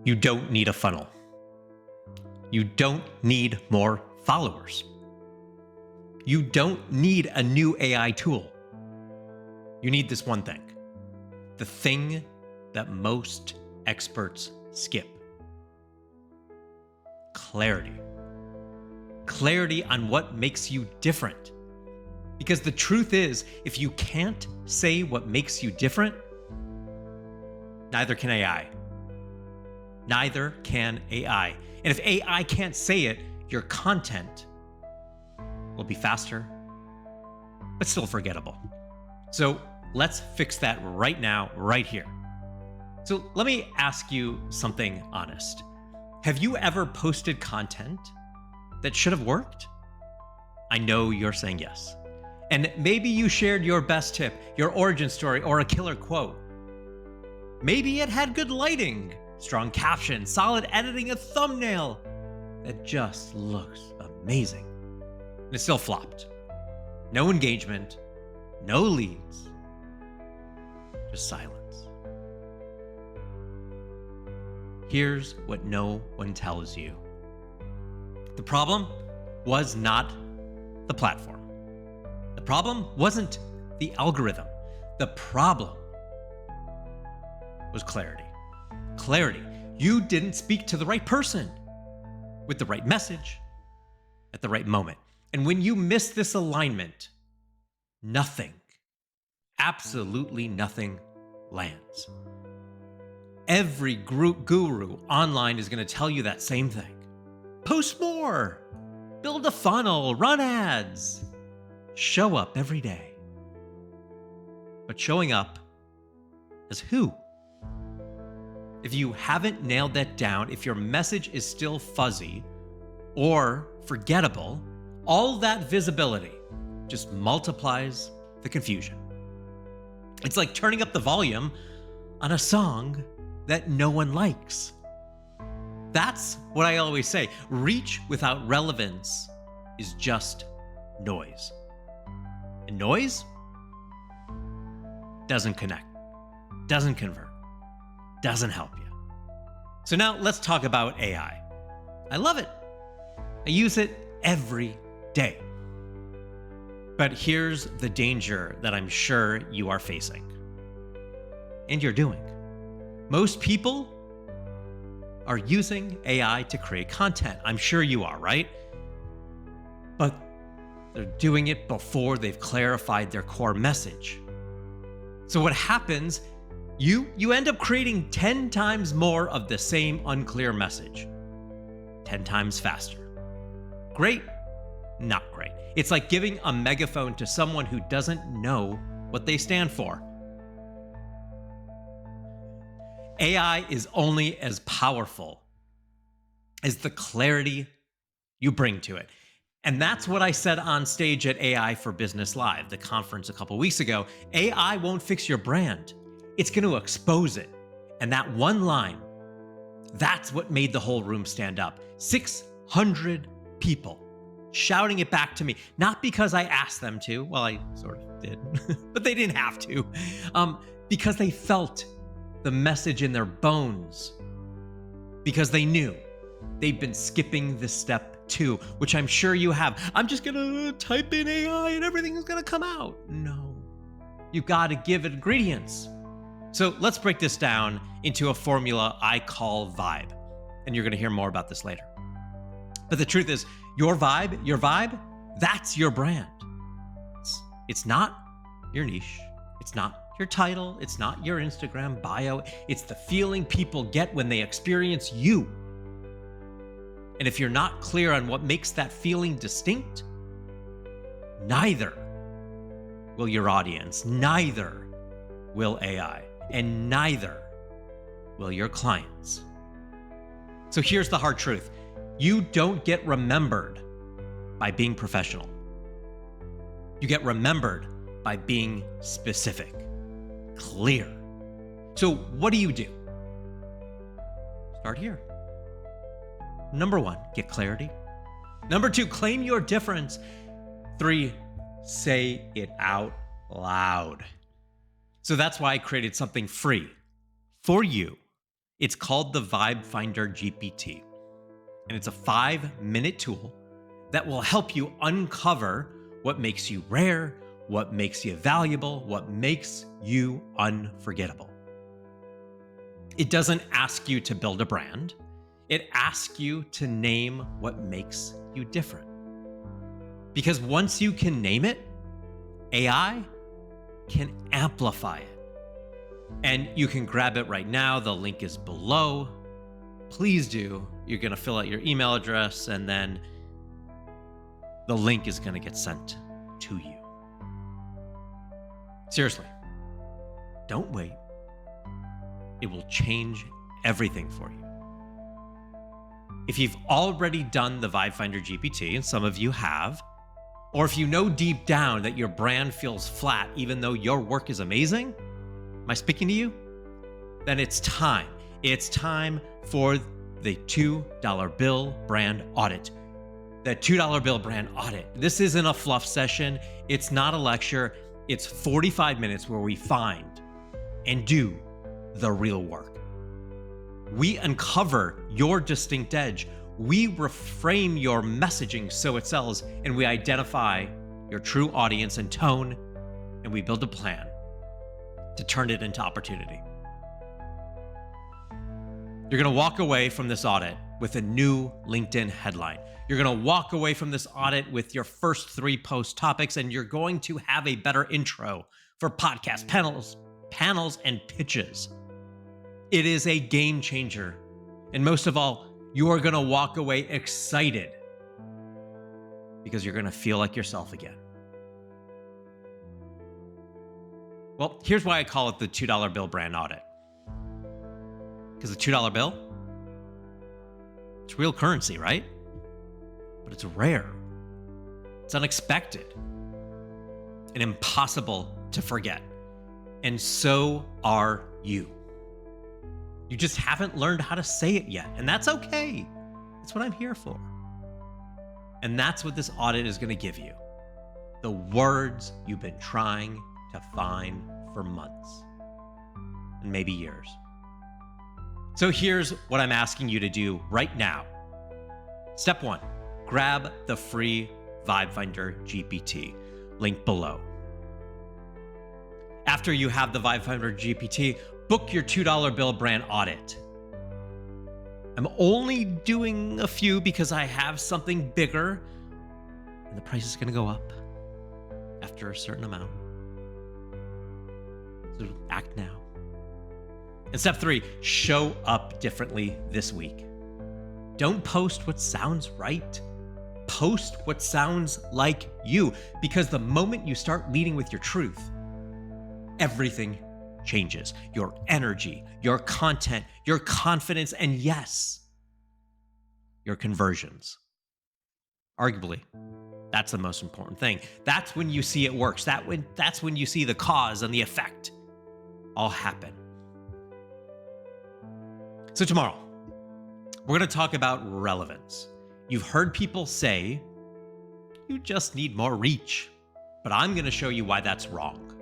You don't need a funnel. You don't need more followers. You don't need a new AI tool. You need this one thing, the thing that most experts skip. Clarity. Clarity on what makes you different. Because the truth is, if you can't say what makes you different, neither can AI. Neither can AI. And if AI can't say it, your content will be faster, but still forgettable. So let's fix that right now, right here. So let me ask you something honest. Have you ever posted content that should have worked? I know you're saying yes. And maybe you shared your best tip, your origin story, or a killer quote. Maybe it had good lighting, strong caption, solid editing, a thumbnail that just looks amazing. And it still flopped. No engagement, no leads, just silence. Here's what no one tells you. The problem was not the platform. The problem wasn't the algorithm. The problem was clarity. Clarity. You didn't speak to the right person with the right message at the right moment. And when you miss this alignment, nothing, absolutely nothing lands. Every guru online is going to tell you that same thing. Post more, build a funnel, run ads, show up every day. But showing up as who? If you haven't nailed that down, if your message is still fuzzy or forgettable, all that visibility just multiplies the confusion. It's like turning up the volume on a song that no one likes. That's what I always say. Reach without relevance is just noise. And noise doesn't connect, doesn't convert, doesn't help you. So now let's talk about AI. I love it. I use it every day. But here's the danger that I'm sure you are facing. And you're doing. Most people are using AI to create content. I'm sure you are, right? But they're doing it before they've clarified their core message. So what happens, you end up creating 10 times more of the same unclear message. 10 times faster. Great? Not great. It's like giving a megaphone to someone who doesn't know what they stand for. AI is only as powerful as the clarity you bring to it. And that's what I said on stage at AI for Business Live, the conference a couple weeks ago. AI won't fix your brand. It's going to expose it. And that one line, that's what made the whole room stand up. 600 people shouting it back to me, not because I asked them to. Well, I sort of did, but they didn't have to, because they felt the message in their bones, because they knew they'd been skipping the step 2, which I'm sure you have. I'm just gonna type in AI and everything is gonna come out. No, you gotta give it ingredients. So let's break this down into a formula I call vibe. And you're gonna hear more about this later. But the truth is, your vibe, that's your brand. It's not your niche. It's not your title. It's not your Instagram bio. It's the feeling people get when they experience you. And if you're not clear on what makes that feeling distinct, neither will your audience, neither will AI, and neither will your clients. So here's the hard truth. You don't get remembered by being professional. You get remembered by being specific, clear. So what do? Start here. Number 1, get clarity. Number 2, claim your difference. 3, say it out loud. So that's why I created something free for you It's called the Vibe Finder GPT, and it's a 5-minute tool that will help you uncover what makes you rare, what makes you valuable, what makes you unforgettable. It doesn't ask you to build a brand. It asks you to name what makes you different. Because once you can name it, AI can amplify it. And you can grab it right now. The link is below. Please do. You're going to fill out your email address, and then the link is going to get sent to you. Seriously, don't wait. It will change everything for you. If you've already done the Vibe Finder GPT, and some of you have, or if you know deep down that your brand feels flat even though your work is amazing, am I speaking to you? Then it's time. It's time for the $2 bill brand audit. The $2 bill brand audit. This isn't a fluff session. It's not a lecture. It's 45 minutes where we find and do the real work. We uncover your distinct edge. We reframe your messaging so it sells, and we identify your true audience and tone, and we build a plan to turn it into opportunity. You're going to walk away from this audit with a new LinkedIn headline. You're going to walk away from this audit with your first 3 post topics, and you're going to have a better intro for podcast panels, and pitches. It is a game changer. And most of all, you are going to walk away excited because you're going to feel like yourself again. Well, here's why I call it the $2 bill brand audit. Because the $2 bill, it's real currency, right? But it's rare. It's unexpected and impossible to forget. And so are you. You just haven't learned how to say it yet. And that's okay. That's what I'm here for. And that's what this audit is going to give you. The words you've been trying to find for months and maybe years. So here's what I'm asking you to do right now. Step 1, grab the free Vibe Finder GPT, link below. After you have the Vibe Finder GPT, book your $2 bill brand audit. I'm only doing a few because I have something bigger, and the price is going to go up after a certain amount. So act now. And step 3, show up differently this week. Don't post what sounds right. Post what sounds like you, because the moment you start leading with your truth, everything changes. Your energy, your content, your confidence, and yes, your conversions. Arguably, that's the most important thing. That's when you see it works. That's when you see the cause and the effect all happen. So tomorrow, we're going to talk about relevance. You've heard people say, you just need more reach. But I'm going to show you why that's wrong,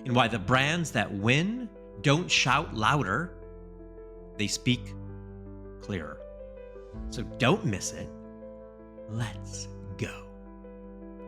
and why the brands that win don't shout louder, they speak clearer. So don't miss it. Let's